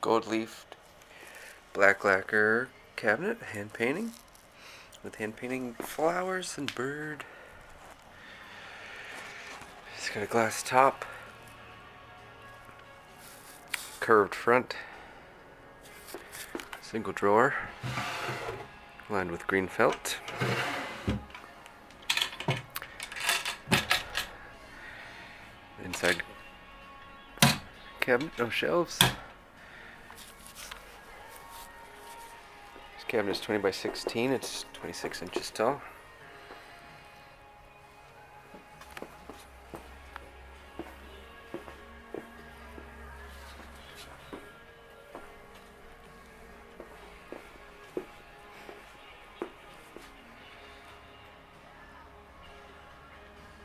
gold leafed black lacquer cabinet, hand painting, with hand painting flowers and bird. It's got a glass top, curved front, single drawer, lined with green felt. Inside cabinet, no shelves. This cabinet is 20 by 16, it's 26 inches tall.